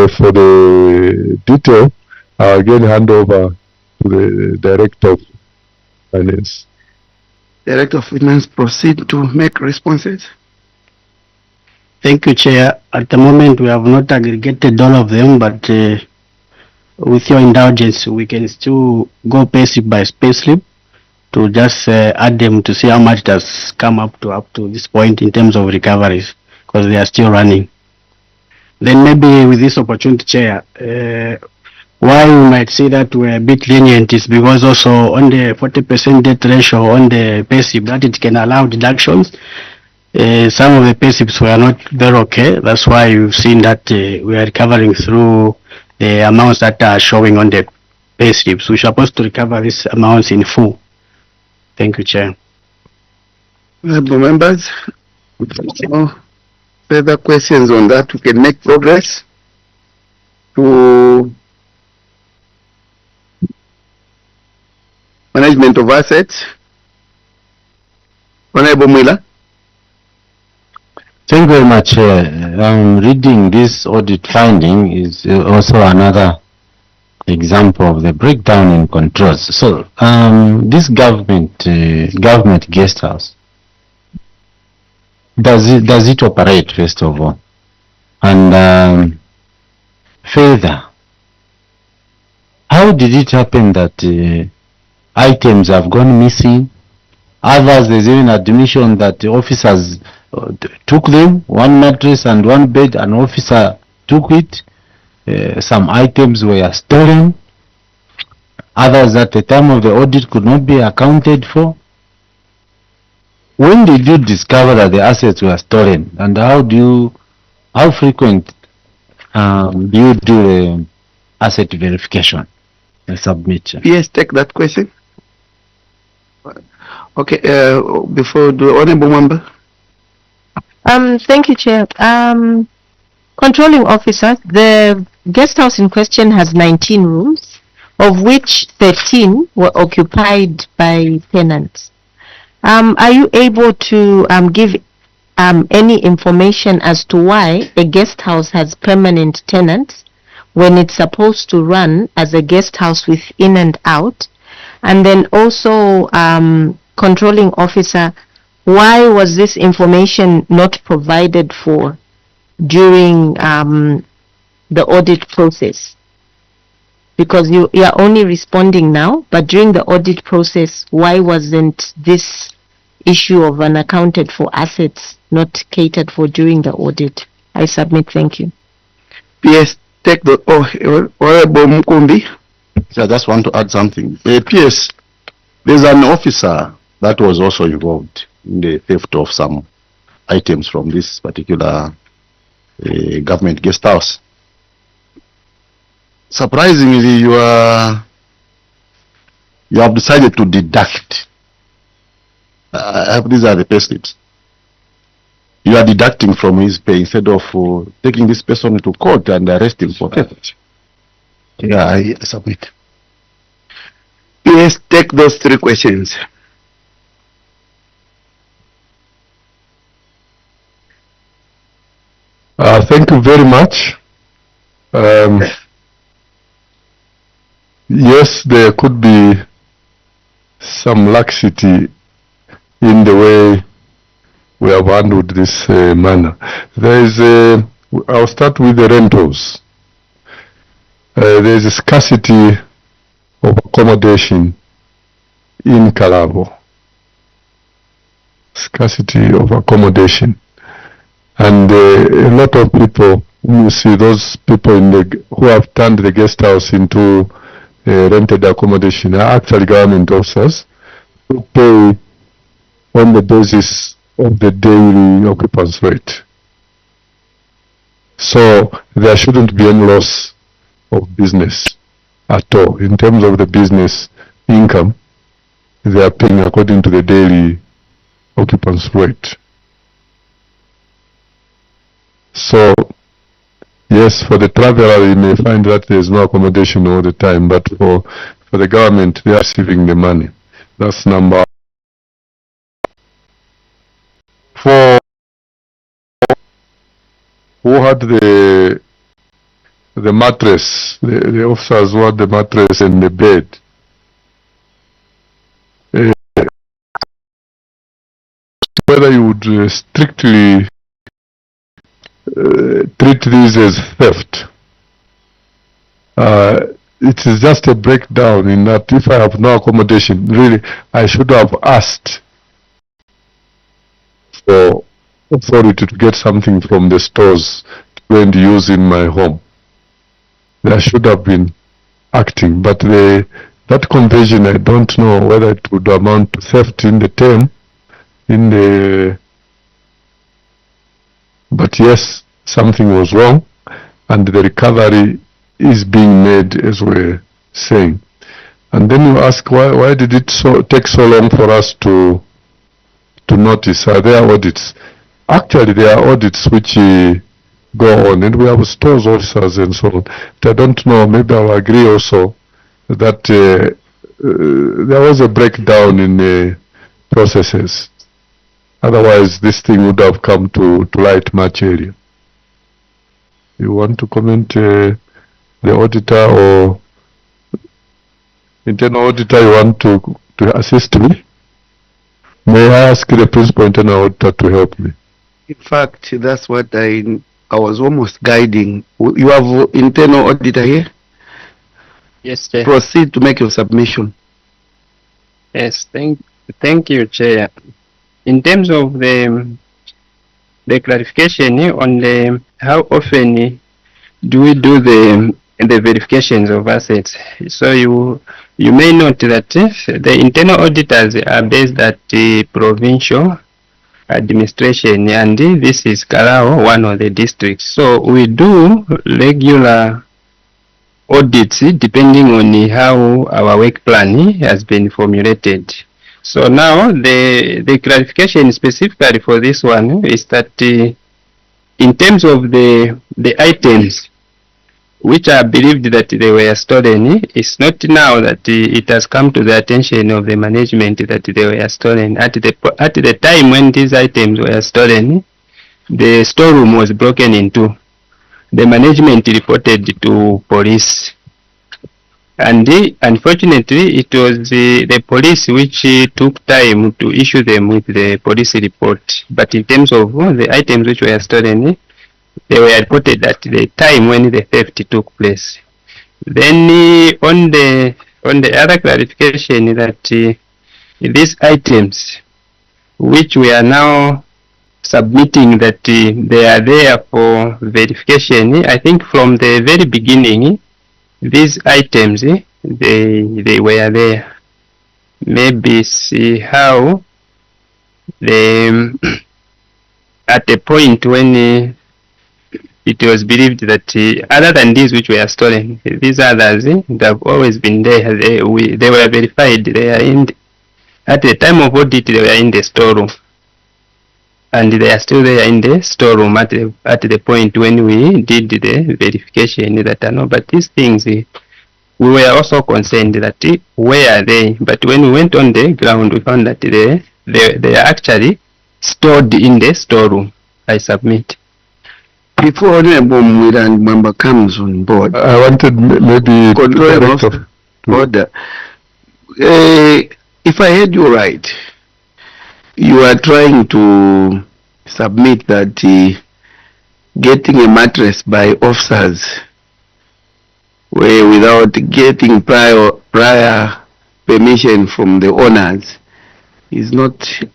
for the detail, I'll again hand over to the Director of Finance. Director of Finance, proceed to make responses. Thank you, Chair. At the moment, we have not aggregated all of them, but with your indulgence, we can still go payslip by payslip to just add them to see how much it has come up to this point in terms of recoveries, because they are still running. Then maybe with this opportunity, Chair, why we might say that we're a bit lenient is because also on the 40% debt ratio on the payslip that it can allow deductions. Some of the payslips were not very okay. That's why you've seen that we are recovering through the amounts that are showing on the payslips. We're supposed to recover these amounts in full. Thank you, Chair. Members, no further questions on that. We can make progress to management of assets. Honorable Miller. Thank you very much. Reading this audit finding is also another example of the breakdown in controls. So this government guest house, does it operate, first of all? And further, how did it happen that items have gone missing? Others, there's even admission that the officers took them, one mattress and one bed, an officer took it. Some items were stolen. Others at the time of the audit could not be accounted for. When did you discover that the assets were stolen, and how frequent do you do the asset verification and submit? Yes, take that question. Okay, before the honorable member. Thank you, Chair. Controlling officer, the guest house in question has 19 rooms, of which 13 were occupied by tenants. Are you able to give any information as to why a guest house has permanent tenants when it's supposed to run as a guest house with in and out? And then also, controlling officer, why was this information not provided for during the audit process? Because you are only responding now, but during the audit process, why wasn't this issue of unaccounted for assets not catered for during the audit? I submit. Thank you. PS, take the honorable Mukumbi. So I just want to add something. PS, there's an officer that was also involved in the theft of some items from this particular government guest house. Surprisingly, you have decided to deduct. These are the payslips. You are deducting from his pay instead of taking this person to court and arresting for theft. Yeah, I submit. Yes, take those three questions. Thank you very much. Yes, there could be some laxity in the way we have handled this manner. I'll start with the rentals. There is a scarcity of accommodation in Kalabo. Scarcity of accommodation. And a lot of people, you see those people who have turned the guest house into rented accommodation are actually government officers who pay on the basis of the daily occupancy rate. So there shouldn't be any loss of business at all. In terms of the business income, they are paying according to the daily occupancy rate. So, yes, for the traveler, you may find that there is no accommodation all the time, but for the government, they are receiving the money. That's number one. For who had the the mattress. The officers want the mattress and the bed. Whether you would strictly treat these as theft. It is just a breakdown in that if I have no accommodation, really, I should have asked for authority to get something from the stores to go and use in my home. There should have been acting, but that conversion, I don't know whether it would amount to theft in the term, but yes, something was wrong, and the recovery is being made, as we're saying. And then you ask, why did it take so long for us to notice? Are there audits? Actually, there are audits which go on, and we have stores officers and so on. But I don't know, maybe I'll agree also that there was a breakdown in the processes. Otherwise, this thing would have come to light much earlier. You want to comment, the auditor or internal auditor, you want to assist me? May I ask the principal internal auditor to help me? In fact, that's what I was almost guiding. You have internal auditor here? Yes, Chair. Proceed to make your submission. Yes, thank you, Chair. In terms of the clarification on how often do we do the verifications of assets, so you may note that the internal auditors are based at the provincial administration, and this is Karao, one of the districts. So we do regular audits depending on how our work plan has been formulated. So now the clarification specifically for this one is that in terms of the items which are believed that they were stolen, it's not now that it has come to the attention of the management that they were stolen. At the time when these items were stolen, the storeroom was broken into. The management reported to police, and unfortunately it was the police which took time to issue them with the police report. But in terms of the items which were stolen, they were reported at the time when the theft took place. Then on the other clarification that these items which we are now submitting that they are there for verification, I think from the very beginning these items they were there. Maybe see how at the point when it was believed that other than these which were stolen, these others that have always been there. They were verified. They are at the time of audit. They were in the storeroom, and they are still there in the storeroom at the point when we did the verification. That I know, but these things we were also concerned that where are they? But when we went on the ground, we found that they are actually stored in the storeroom. I submit. Before Honorable Mwira member comes on board, I wanted maybe control order. If I heard you right, you are trying to submit that getting a mattress by officers without getting prior permission from the owners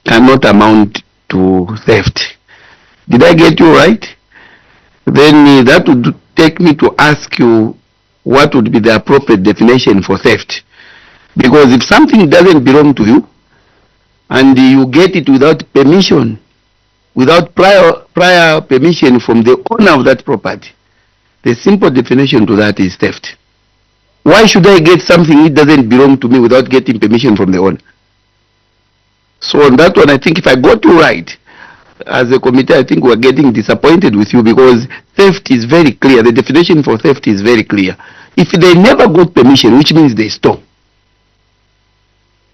cannot amount to theft. Did I get you right? Then that would take me to ask you what would be the appropriate definition for theft. Because if something doesn't belong to you and you get it without permission, without prior permission from the owner of that property, the simple definition to that is theft. Why should I get something that doesn't belong to me without getting permission from the owner? So on that one, I think if I got you right, as a committee, I think we're getting disappointed with you, because theft is very clear. The definition for theft is very clear. If they never got permission, which means they stole.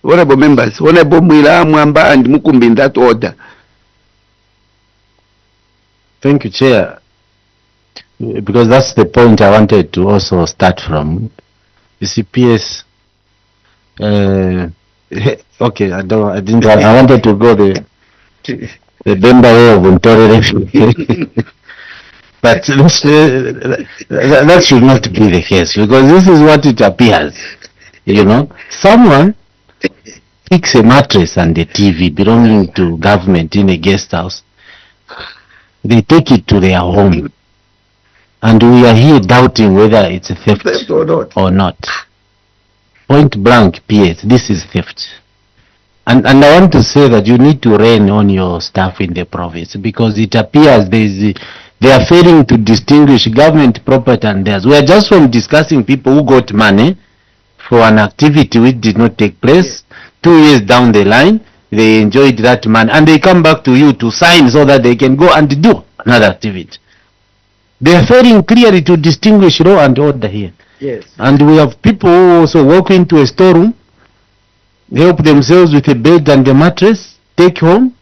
Honorable members, Honorable Mwira, Mwamba and Mukumbi in that order. Thank you, Chair. because that's the point I wanted to also start from. You see, PS. Okay, I didn't. I wanted to go the Bemba way of intolerance. But that should not be the case, because this is what it appears. You know, someone picks a mattress and a TV belonging to government in a guest house. They take it to their home, and we are here doubting whether it's a theft or not. Point blank, PS, this is theft. And I want to say that you need to rein on your staff in the province, because it appears they are failing to distinguish government property and theirs. We are just from discussing people who got money for an activity which did not take place. 2 years down the line, they enjoyed that money, and they come back to you to sign so that they can go and do another activity. They are failing clearly to distinguish law and order here. Yes. And we have people who also walk into a storeroom, help themselves with a bed and a mattress, take home,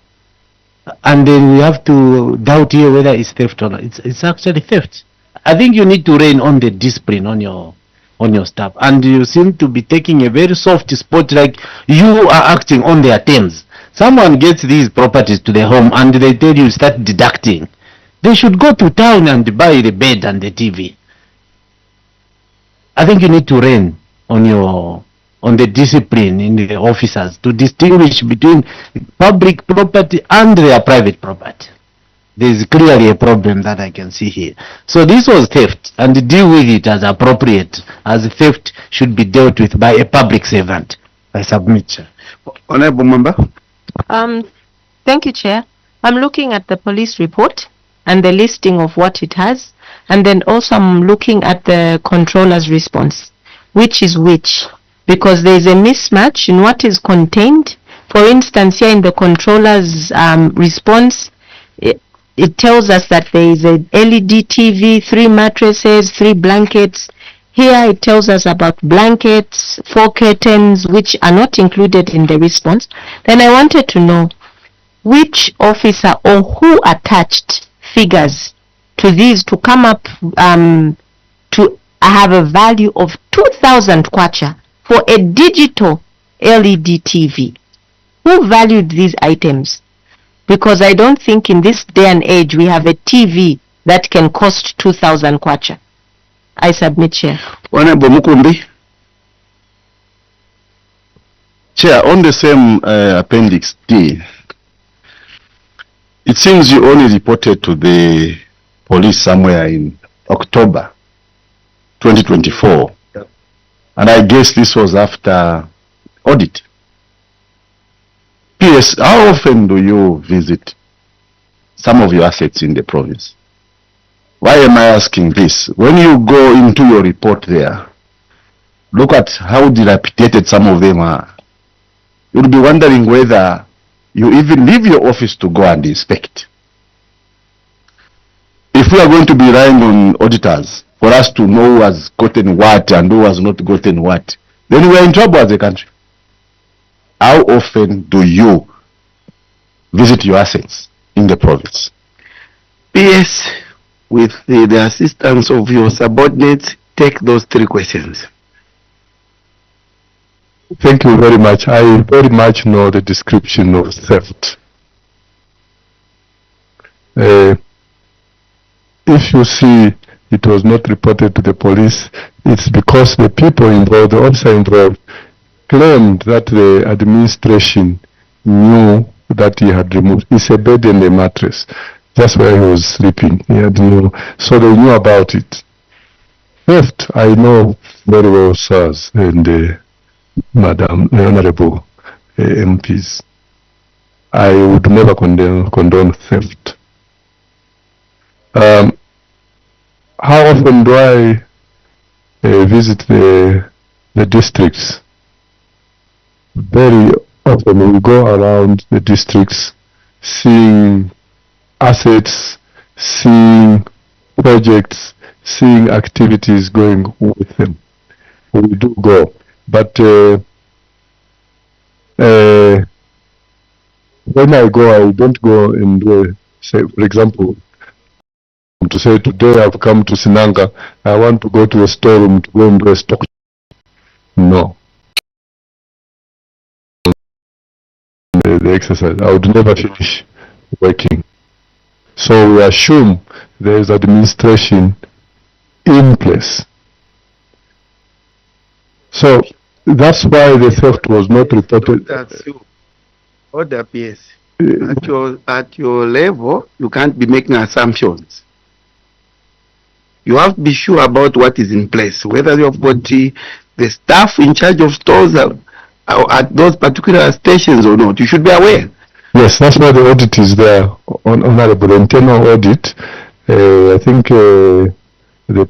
and then we have to doubt here whether it's theft or not. It's actually theft. I think you need to rein on the discipline on your staff, and you seem to be taking a very soft spot, like you are acting on their terms. Someone gets these properties to their home and they tell you start deducting. They should go to town and buy the bed and the TV. I think you need to rein on the discipline in the officers to distinguish between public property and their private property. There is clearly a problem that I can see here. So this was theft, and deal with it as appropriate, as theft should be dealt with by a public servant. I submit. Honorable Member. Thank you, Chair. I'm looking at the police report and the listing of what it has, and then also I'm looking at the controller's response, which is which, because there is a mismatch in what is contained. For instance, here in the controller's response, it tells us that there is a LED TV, 3 mattresses, 3 blankets. Here it tells us about blankets, 4 curtains, which are not included in the response. Then I wanted to know which officer or who attached figures to these to come up to have a value of 2,000 kwacha for a digital LED TV. Who valued these items? Because I don't think in this day and age we have a TV that can cost 2,000 kwacha. I submit, Chair. Honorable Mukumbi. Chair, on the same Appendix D, it seems you only reported to the police somewhere in October 2024. Yep. And I guess this was after audit. PS, how often do you visit some of your assets in the province? Why am I asking this? When you go into your report there, look at how dilapidated some of them are. You'll be wondering whether you even leave your office to go and inspect. If we are going to be relying on auditors for us to know who has gotten what and who has not gotten what, then we are in trouble as a country. How often do you visit your assets in the province? PS, with the assistance of your subordinates, take those 3 questions. Thank you very much. I very much know the description of theft. If you see it was not reported to the police, it's because the people involved, the officer involved, claimed that the administration knew that he had removed. It's a bed and a mattress. That's where he was sleeping. He had knew. So they knew about it. Theft, I know very well, sirs, and Madam, Honorable MPs. I would never condone theft. How often do I visit the districts? Very often we go around the districts, seeing assets, seeing projects, seeing activities going with them. We do go, but when I go, I don't go and say, for example, to say, today I've come to Sinanga, I want to go to a storeroom to go and do a stock. No. The exercise, I would never finish working. So we assume there is administration in place. So that's why the theft was not reported. That's you. Order PS. At your level, you can't be making assumptions. You have to be sure about what is in place, whether you have got the staff in charge of stores at those particular stations or not. You should be aware. Yes, that's why the audit is there, honorable internal audit. I think the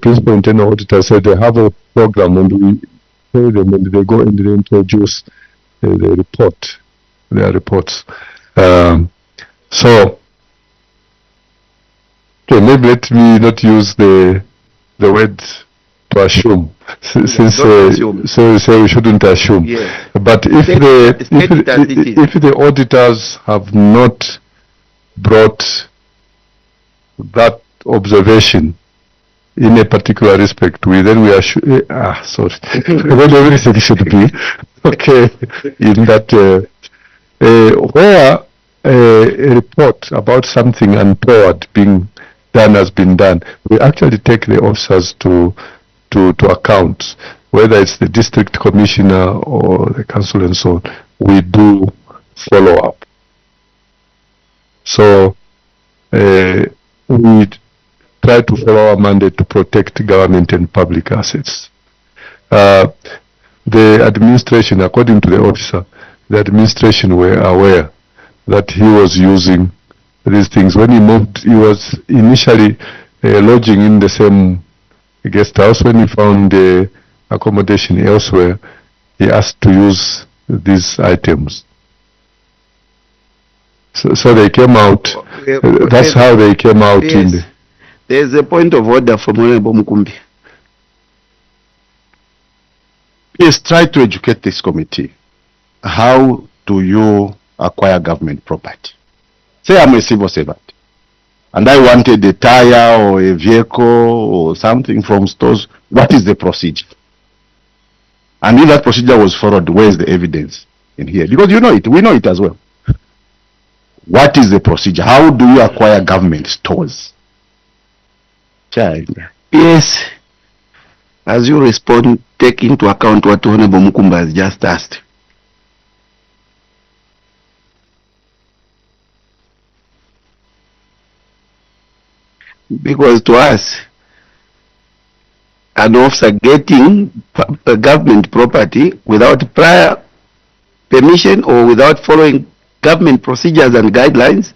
principal internal auditor said they have a program and we pay them and they go and they introduce the report, their reports. So, okay, maybe let me not use the word to assume, since so we shouldn't assume. Yes. But if the auditors have not brought that observation in a particular respect, we assume. Sorry. Then everything should be okay in that where a report about something untoward being done has been done, we actually take the officers to account, whether it's the district commissioner or the council and so on. We do follow up. So we try to follow our mandate to protect government and public assets. The administration, according to the officer, the administration were aware that he was using these things. When he moved, he was initially lodging in the same guest house. When he found the accommodation elsewhere, he asked to use these items. So they came out. That's how they came out. Yes. There's a point of order from Honorable Mukumbi. Please try to educate this committee. How do you acquire government property? Say I'm a civil servant and I wanted a tire or a vehicle or something from stores. What is the procedure? And if that procedure was followed, where is the evidence in here? Because you know it, we know it as well. What is the procedure? How do you acquire government stores? Child. Yes. As you respond, take into account what Honorable Mukumba has just asked. Because to us, an officer getting government property without prior permission or without following government procedures and guidelines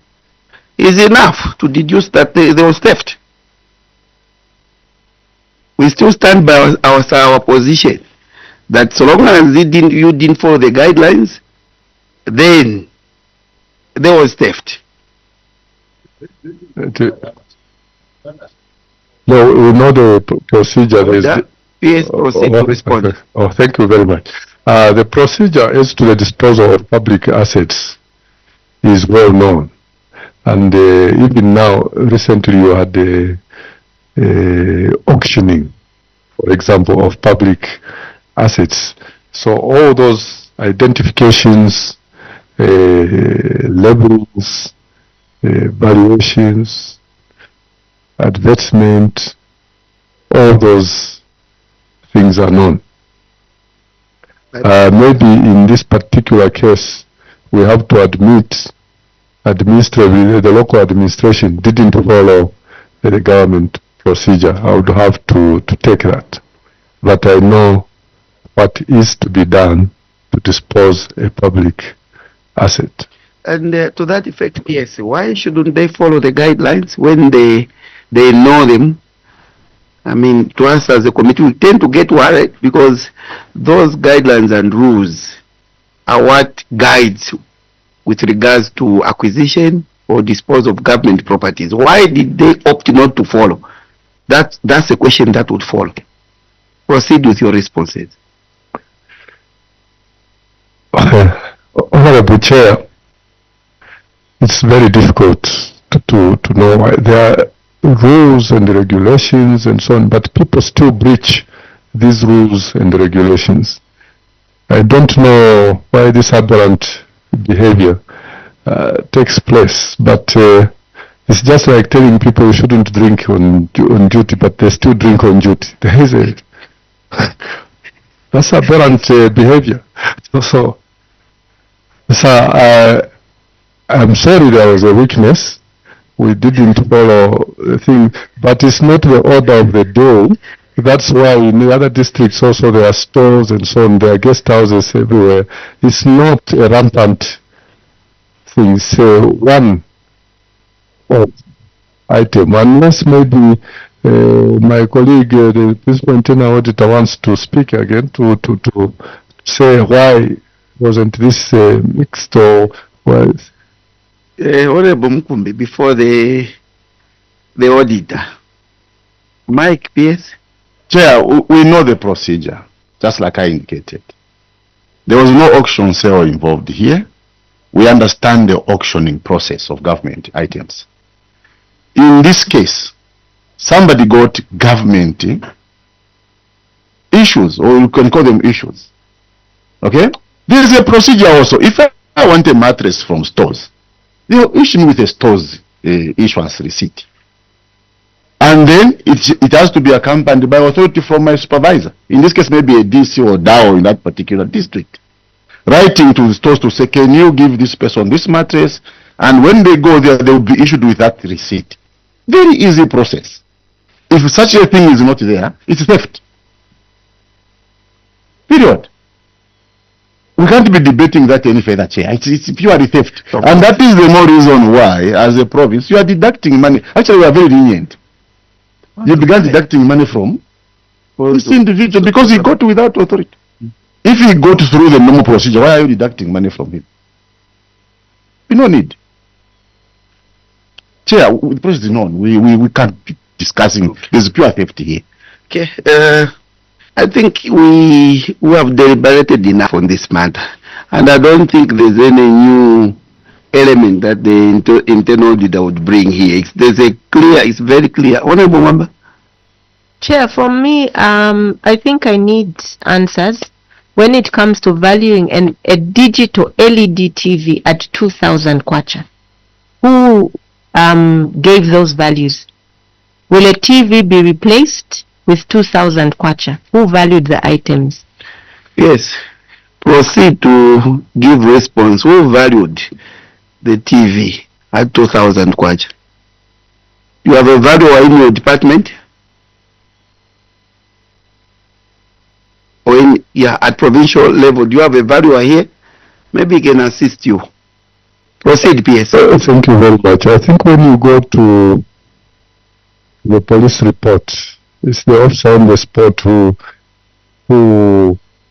is enough to deduce that there was theft. We still stand by our position that so long as you didn't follow the guidelines, then there was theft. No, we know the procedure. Yes, proceed to respond. Okay. Oh, thank you very much. The procedure as to the disposal of public assets is well known. And even now, recently you had the auctioning, for example, of public assets. So all those identifications, labels, valuations, advertisement, all those things are known. Maybe in this particular case, we have to admit administratively the local administration didn't follow the government procedure. I would have to take that. But I know what is to be done to dispose a public asset. And to that effect, yes, why shouldn't they follow the guidelines when they know them? I mean, to us as a committee, we tend to get worried because those guidelines and rules are what guides with regards to acquisition or disposal of government properties. Why did they opt not to follow? That's a question that would follow. Proceed with your responses. Honorable Chair, it's very difficult to know why. There are rules and regulations and so on, but people still breach these rules and regulations. I don't know why this aberrant behavior takes place, but it's just like telling people you shouldn't drink on duty, but they still drink on duty. There is a that's aberrant behavior. So I'm sorry there was a weakness. We didn't follow the thing, but it's not the order of the day. That's why in the other districts also there are stores and so on, there are guest houses everywhere. It's not a rampant thing. So one item, unless maybe my colleague, the principal internal auditor, wants to speak again to say why wasn't this mixed or well. Honorable Mukumbi, before the auditor. Mike, PS? Chair, we know the procedure, just like I indicated. There was no auction sale involved here. We understand the auctioning process of government items. In this case, somebody got government issues, or you can call them issues. Okay? There is a procedure also. If I want a mattress from stores, they will issue me with a store's issuance receipt. And then it has to be accompanied by authority from my supervisor. In this case, maybe a DC or DAO in that particular district. Writing to the stores to say, can you give this person this mattress? And when they go there, they will be issued with that receipt. Very easy process. If such a thing is not there, it's theft. Period. We can't be debating that any further, Chair. It's purely theft. And that is the more reason why, as a province, you are deducting money. Actually, we are very lenient. You began deducting money from this individual because he got without authority. If he got through the normal procedure, why are you deducting money from him? You no need. Chair, the process is known. We can't be discussing. There's pure theft here. Okay. I think we have deliberated enough on this matter, and I don't think there's any new element that the internal auditor would bring here. It's very clear. Honorable Member. Chair, for me, I think I need answers when it comes to valuing a digital LED TV at 2,000 kwacha. Who gave those values? Will a TV be replaced with 2,000 kwacha? Who valued the items? Yes. Proceed to give response. Who valued the TV at 2,000 kwacha? You have a valuer in your department? Or at provincial level, do you have a valuer here? Maybe he can assist you. Proceed, PS. Thank you very much. I think when you go to the police report, it's the officer on the spot who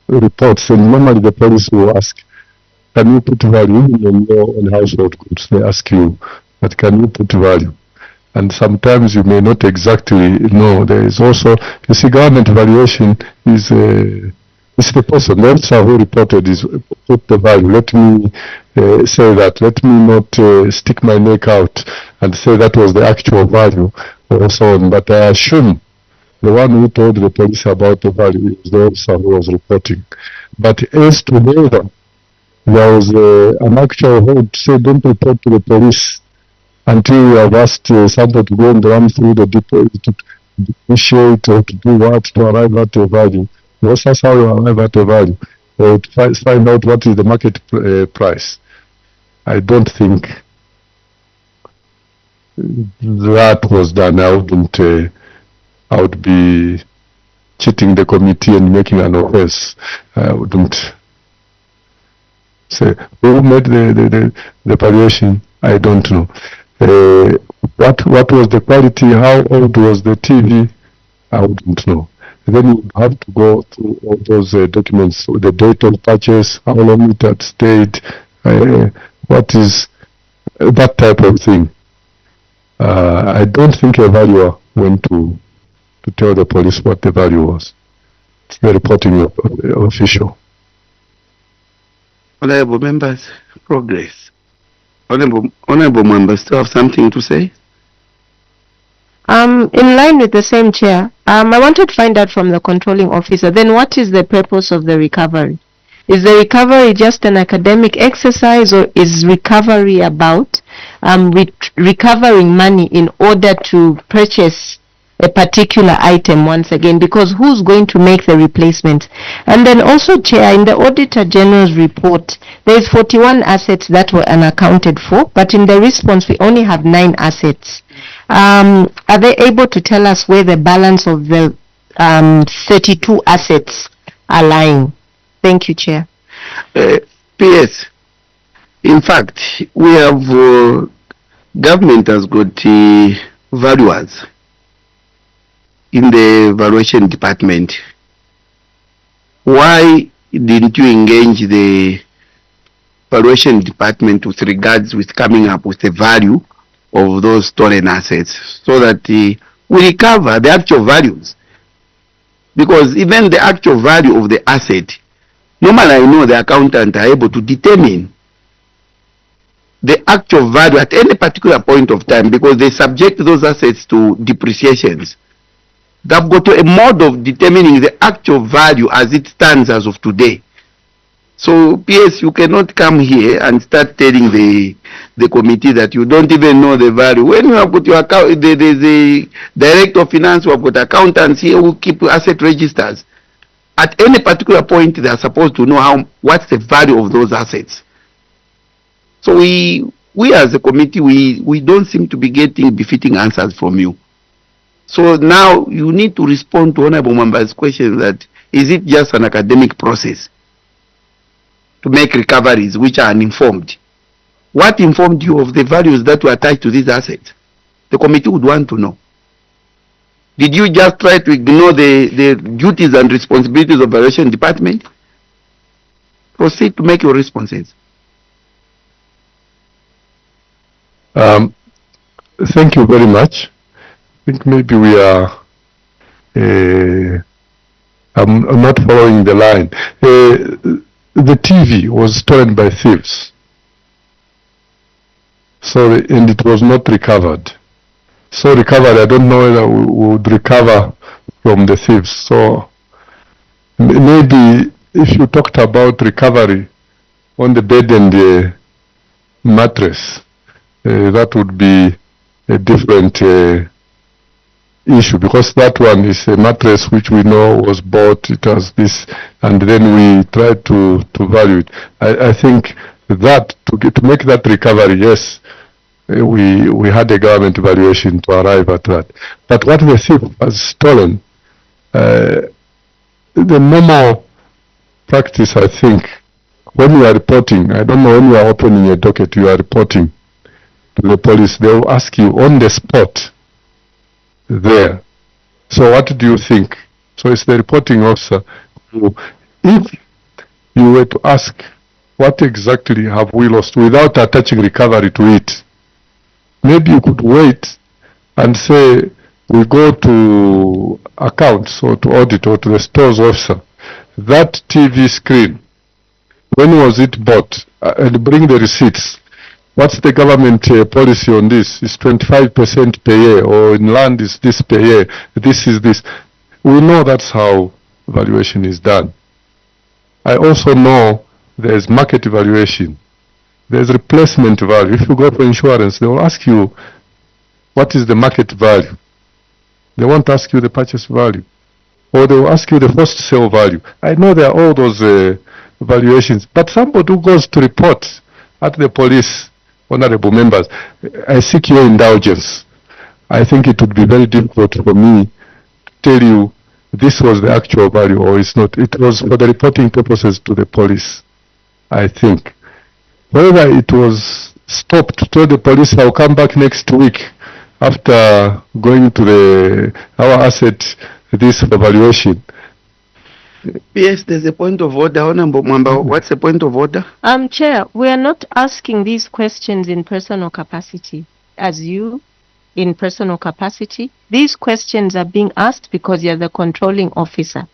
reports, and normally the police will ask, can you put value on household goods? They ask you, but can you put value? And sometimes you may not exactly know. There is also, you see, government valuation is it's the person, the officer who reported is put the value. Let me say that. Let me not stick my neck out and say that was the actual value or so on. But I assume the one who told the police about the value is the officer who was reporting. But as to whether there was an actual hold, say don't report to the police until you have asked somebody to go and run through the depot to initiate or to do what, to arrive at a value. That's how you arrive at a value, or to find out what is the market price. I don't think that was done. I would be cheating the committee and making an offense. I wouldn't say who made the valuation. I don't know. What was the quality? How old was the TV? I wouldn't know. Then you have to go through all those documents, the date of purchase, how long it had stayed, what is that type of thing. I don't think a valuer went to tell the police what the value was. It's the reporting official. Honorable members, progress. Honorable members, still have something to say? In line with the same chair, I wanted to find out from the controlling officer, then what is the purpose of the recovery? Is the recovery just an academic exercise, or is recovery about recovering money in order to purchase a particular item once again? Because who's going to make the replacement? And then also, Chair, in the Auditor General's report, there's 41 assets that were unaccounted for, but in the response, we only have 9 assets. Are they able to tell us where the balance of the 32 assets are lying? Thank you, Chair. PS, in fact, we have, government has got valuers in the valuation department. Why didn't you engage the valuation department with regards with coming up with the value of those stolen assets, so that we recover the actual values? Because even the actual value of the asset, normally I know the accountant are able to determine the actual value at any particular point of time, because they subject those assets to depreciations. They've got a mode of determining the actual value as it stands as of today. So, PS, you cannot come here and start telling the committee that you don't even know the value. When you have got your account, the director of finance, who have got accountants here who keep asset registers. At any particular point, they are supposed to know what's the value of those assets. So we as a committee, we don't seem to be getting befitting answers from you. So now you need to respond to Honorable Member's question that, is it just an academic process to make recoveries which are uninformed? What informed you of the values that were attached to these assets? The committee would want to know. Did you just try to ignore the duties and responsibilities of the valuation department? Proceed to make your responses. Thank you very much. I think maybe we are I'm not following the line. The TV was stolen by thieves. So, and it was not recovered. So recovered, I don't know whether we would recover from the thieves. So maybe if you talked about recovery on the bed and the mattress, that would be a different issue, because that one is a mattress which we know was bought, it has this, and then we try to value it. I think that to make that recovery, yes, we had a government evaluation to arrive at that. But what the thief has stolen, the normal practice, I think, when you are reporting, I don't know, when you are opening a docket, you are reporting to the police, they will ask you on the spot there. So what do you think? So it's the reporting officer who, if you were to ask, what exactly have we lost, without attaching recovery to it, maybe you could wait and say, we go to accounts or to audit or to the stores officer, that TV screen, when was it bought? And bring the receipts. What's the government policy on this? Is 25% per year, or in land is this per year? This is this. We know that's how valuation is done. I also know there's market evaluation. There's replacement value. If you go for insurance, they will ask you, what is the market value? They won't ask you the purchase value. Or they will ask you the first sale value. I know there are all those valuations, but somebody who goes to report at the police, honorable members, I seek your indulgence. I think it would be very difficult for me to tell you this was the actual value or it's not. It was for the reporting purposes to the police, I think. Whether it was stopped to tell the police I'll come back next week after going to our asset, this evaluation. Yes, there's a point of order, Honorable Member. What's the point of order? Chair, we are not asking these questions in personal capacity as you in personal capacity. These questions are being asked because you're the controlling officer,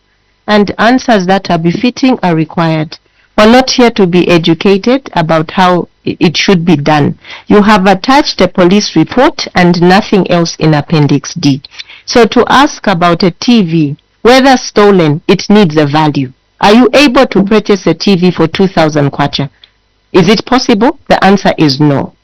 and answers that are befitting are required. We're not here to be educated about how it should be done. You have attached a police report and nothing else in Appendix D. So to ask about a TV, whether stolen, it needs a value. Are you able to purchase a TV for 2,000 kwacha? Is it possible? The answer is no.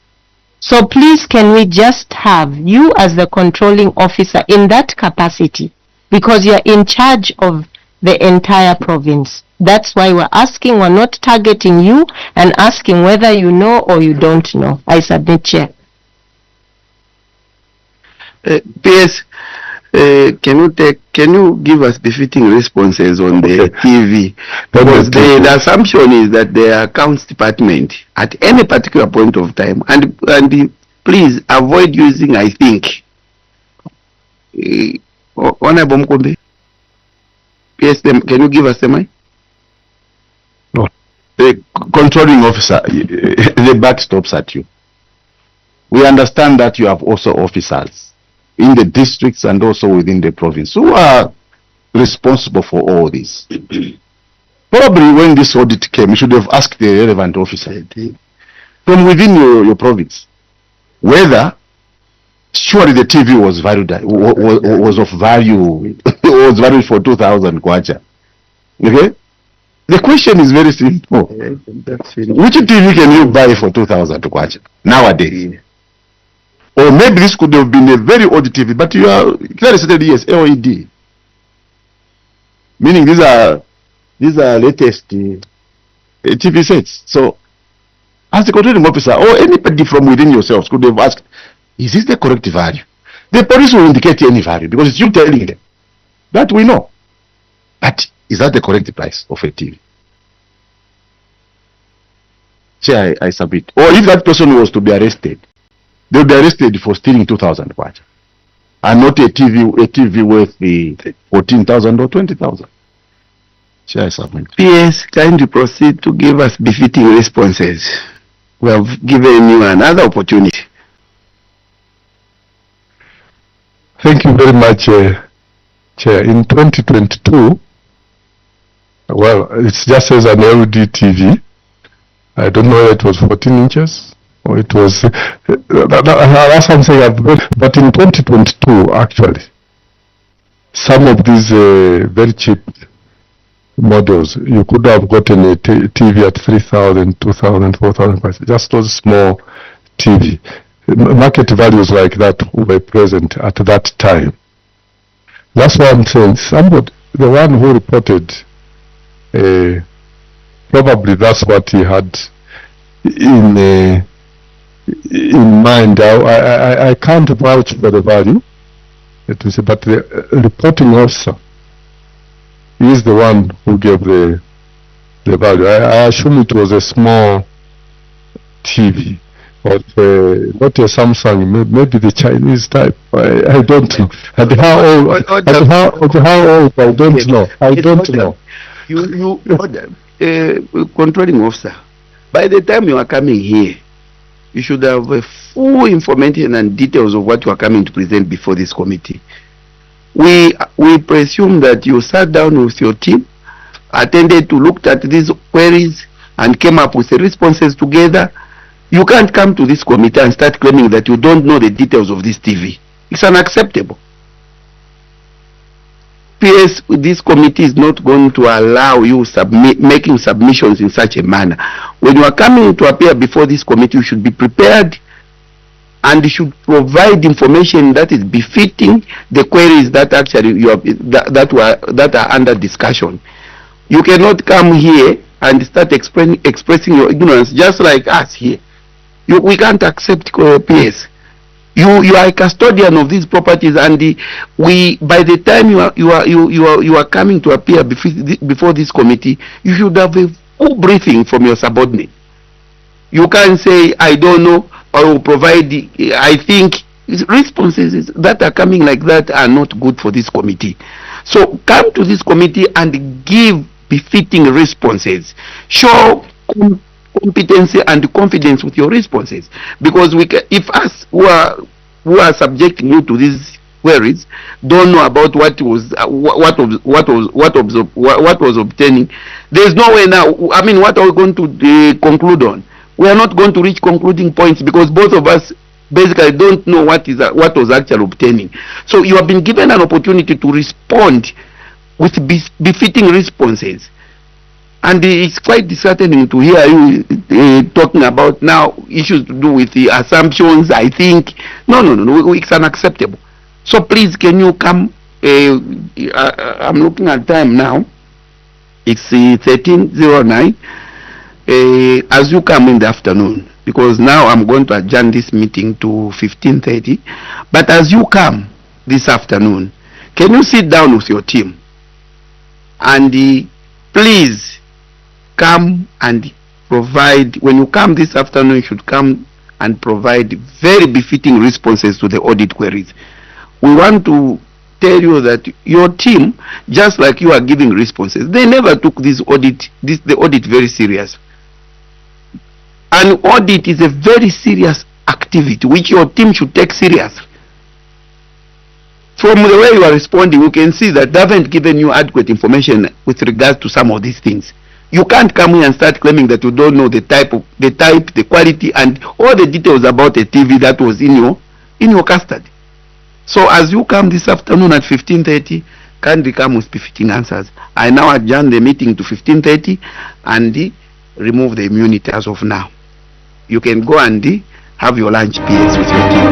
So please, can we just have you as the controlling officer in that capacity, because you're in charge of the entire province. That's why we're asking. We're not targeting you and asking whether you know or you don't know. I submit, Chair. PS, can you give us befitting responses on the TV? Because the assumption is that the accounts department at any particular point of time, and please avoid using I think. Honorable Mkombe, PS, can you give us the mic? No. The controlling officer, the buck stops at you. We understand that you have also officers in the districts and also within the province who are responsible for all this. Probably when this audit came, you should have asked the relevant officer from within your province whether surely the TV was valued, was of value, was valued for 2,000 kwacha. Okay? The question is very simple. Which TV can you buy for 2,000 kwacha nowadays? Or maybe this could have been a very old TV, but you are clearly stated yes, LED. Meaning these are latest TV sets. So, as the controlling officer or anybody from within yourselves could have asked, is this the correct value? The police will indicate any value because it's you telling them. That we know. But is that the correct price of a TV? Chair, I submit. Or if that person was to be arrested, they will be arrested for stealing 2,000 kwacha, and not a TV worth the 14,000 or 20,000. Chair, I submit. PS, kindly proceed to give us befitting responses. We have given you another opportunity. Thank you very much, Chair. In 2022, well, it just says an LD TV. I don't know whether it was 14 inches or it was, that's what I'm saying, but in 2022, actually, some of these very cheap models, you could have gotten a TV at 3,000, 2,000, 4,000, just those small TV. Market values like that were present at that time. That's why I'm saying somebody, the one who reported, probably that's what he had in mind. I can't vouch for the value, but the reporting officer is the one who gave the value. I assume it was a small TV. But not a Samsung, maybe the Chinese type. I don't know. And how old? I don't know. I don't know. Controlling officer, by the time you are coming here, you should have full information and details of what you are coming to present before this committee. We presume that you sat down with your team, attended to looked at these queries, and came up with the responses together. You can't come to this committee and start claiming that you don't know the details of this TV. It's unacceptable. PS, this committee is not going to allow you making submissions in such a manner. When you are coming to appear before this committee, you should be prepared and you should provide information that is befitting the queries that actually that are under discussion. You cannot come here and start expressing your ignorance just like us here. We can't accept PS. You are a custodian of these properties, and by the time you are coming to appear before this committee, you should have a full briefing from your subordinate. You can't say I don't know or will provide. I think responses that are coming like that are not good for this committee. So come to this committee and give befitting responses. Show competency and confidence with your responses, because if us who are subjecting you to these queries, don't know about what was obtaining. There is no way now. I mean, what are we going to conclude on? We are not going to reach concluding points because both of us basically don't know what was actually obtaining. So you have been given an opportunity to respond with befitting responses. And it's quite disheartening to hear you talking about now issues to do with the assumptions. I think no, it's unacceptable. So please, can you come? I'm looking at time now. It's 13:09. As you come in the afternoon, because now I'm going to adjourn this meeting to 15:30. But as you come this afternoon, can you sit down with your team and please come and provide, when you come this afternoon, you should come and provide very befitting responses to the audit queries. We want to tell you that your team, just like you are giving responses, they never took the audit very serious. An audit is a very serious activity which your team should take serious. From the way you are responding, you can see that they haven't given you adequate information with regards to some of these things. You can't come here and start claiming that you don't know the type, the quality, and all the details about the TV that was in your custody. So as you come this afternoon at 15:30, kindly come with befitting answers. I now adjourn the meeting to 15:30 and remove the immunity as of now. You can go and have your lunch PS with your team.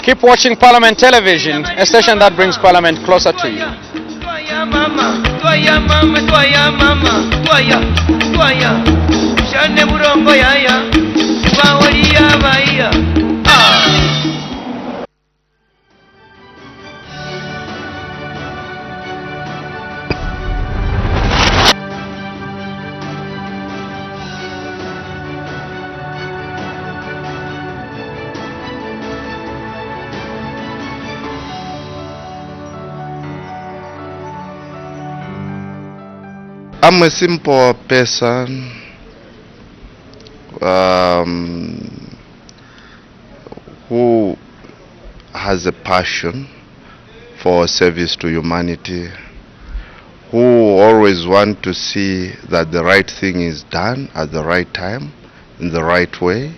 Keep watching Parliament Television, a station that brings Parliament closer to you. I'm a simple person who has a passion for service to humanity, who always want to see that the right thing is done at the right time, in the right way.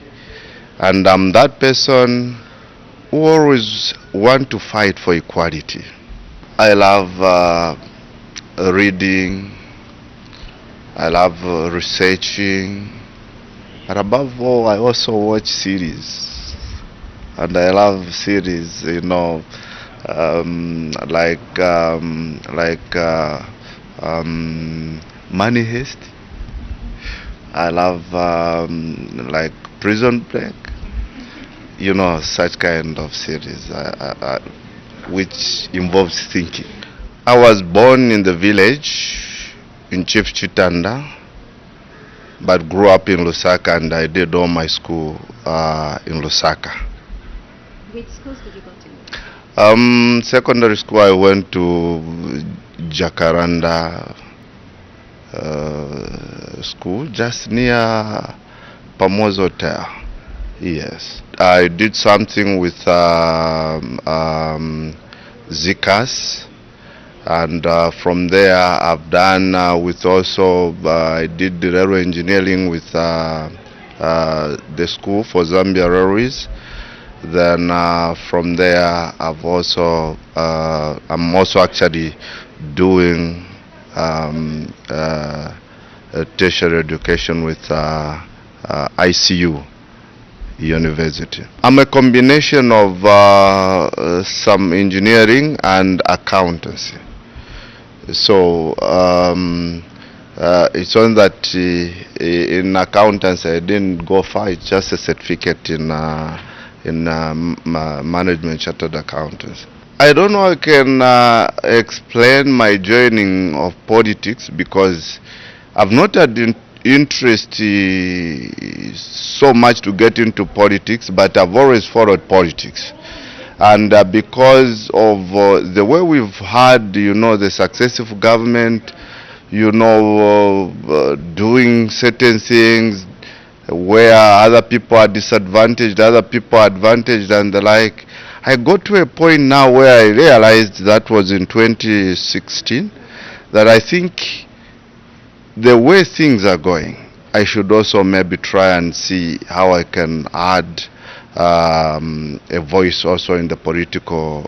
And I'm that person who always want to fight for equality. I love reading, I love researching, and above all, I also watch series. And I love series, you know, like Money Heist. I love like Prison Break. You know, such kind of series which involves thinking. I was born in the village in Chief Chitanda, but grew up in Lusaka, and I did all my school in Lusaka. Which schools did you go to? Secondary school I went to Jacaranda school, just near Pamo's Hotel. Yes. I did something with Zikas. And from there I've done with also I did the railway engineering with the school for Zambia Railways. Then from there I've also I'm also actually doing tertiary education with ICU University. I'm a combination of some engineering and accountancy. So it's on that in accountancy I didn't go far. It's just a certificate in management chartered accountants. I don't know I can explain my joining of politics because I've not had interest so much to get into politics, but I've always followed politics. And because of the way we've had, you know, the successive government, you know, doing certain things where other people are disadvantaged, other people are advantaged and the like, I got to a point now where I realized, that was in 2016, that I think the way things are going, I should also maybe try and see how I can add a voice also in the political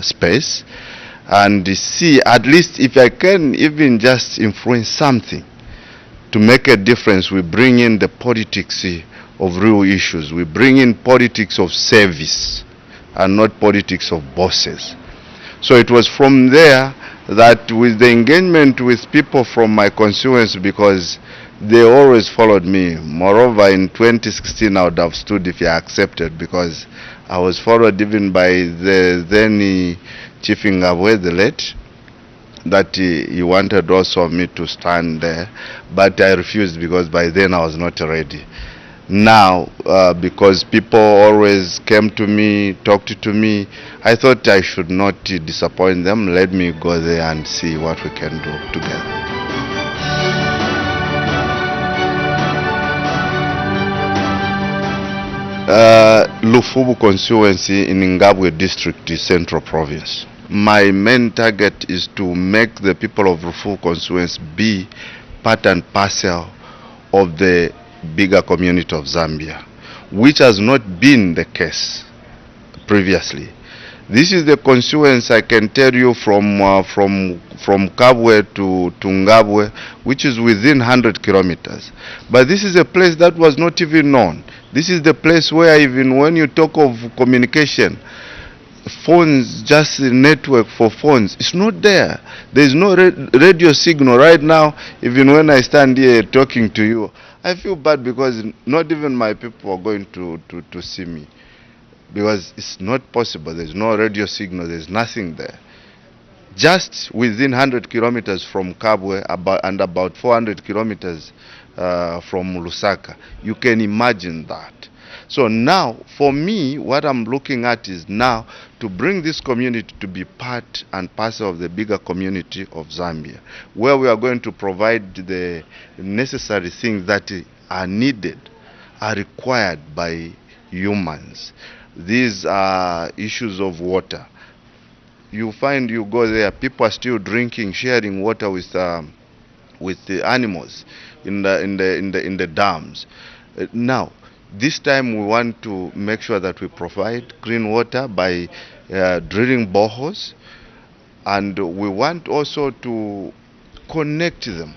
space, and see at least if I can even just influence something to make a difference. We bring in the politics of real issues. We bring in politics of service and not politics of bosses. So it was from there that with the engagement with people from my constituency, because they always followed me. Moreover, in 2016 I would have stood if I accepted, because I was followed even by the then Chief Ngabwe, the late, that he wanted also me to stand there, but I refused because by then I was not ready. Now, because people always came to me, talked to me, I thought I should not disappoint them. Let me go there and see what we can do together. Lufubu constituency in Ngabwe district is Central Province. My main target is to make the people of Lufubu constituency be part and parcel of the bigger community of Zambia, which has not been the case previously. This is the constituency, I can tell you, from Kabwe to Ngabwe, which is within 100 kilometers. But this is a place that was not even known. This is the place where even when you talk of communication, phones, just a network for phones, it's not there. There's no radio signal right now. Even when I stand here talking to you, I feel bad because not even my people are going to see me, because it's not possible. There's no radio signal, there's nothing there. Just within 100 kilometers from Kabwe, and about 400 kilometers from Lusaka. You can imagine that. So now, for me, what I'm looking at is now to bring this community to be part and parcel of the bigger community of Zambia, where we are going to provide the necessary things that are needed, are required by humans. These are issues of water. You find, you go there, people are still drinking, sharing water with the animals in the dams. Now, this time we want to make sure that we provide clean water by drilling boreholes, and we want also to connect them,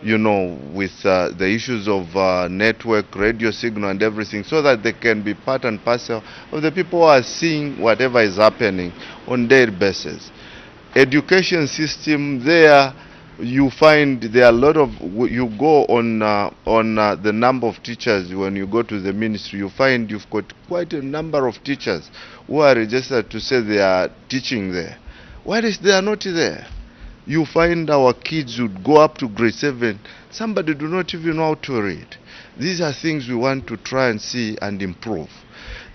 you know, with the issues of network, radio signal and everything, so that they can be part and parcel of the people who are seeing whatever is happening on daily basis. Education system there, you find there are a lot of, you go on the number of teachers. When you go to the ministry, you find you've got quite a number of teachers who are registered to say they are teaching there. Why is they are not there? You find our kids would go up to grade 7, somebody do not even know how to read. These are things we want to try and see and improve.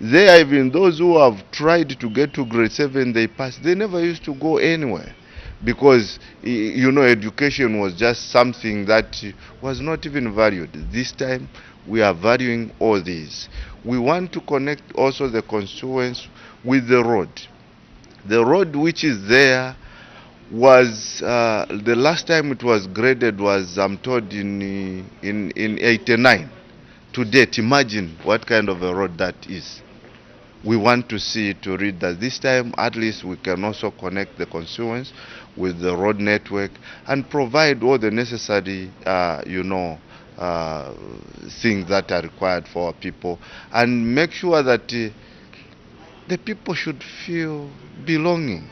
There are even those who have tried to get to grade 7, they passed. They never used to go anywhere, because, you know, education was just something that was not even valued. This time we are valuing all these. We want to connect also the constituents with the road. The road which is there was, the last time it was graded was, I'm told, in 89. To date, imagine what kind of a road that is. We want to see, to read that this time at least we can also connect the constituents with the road network and provide all the necessary you know, things that are required for our people, and make sure that the people should feel belonging.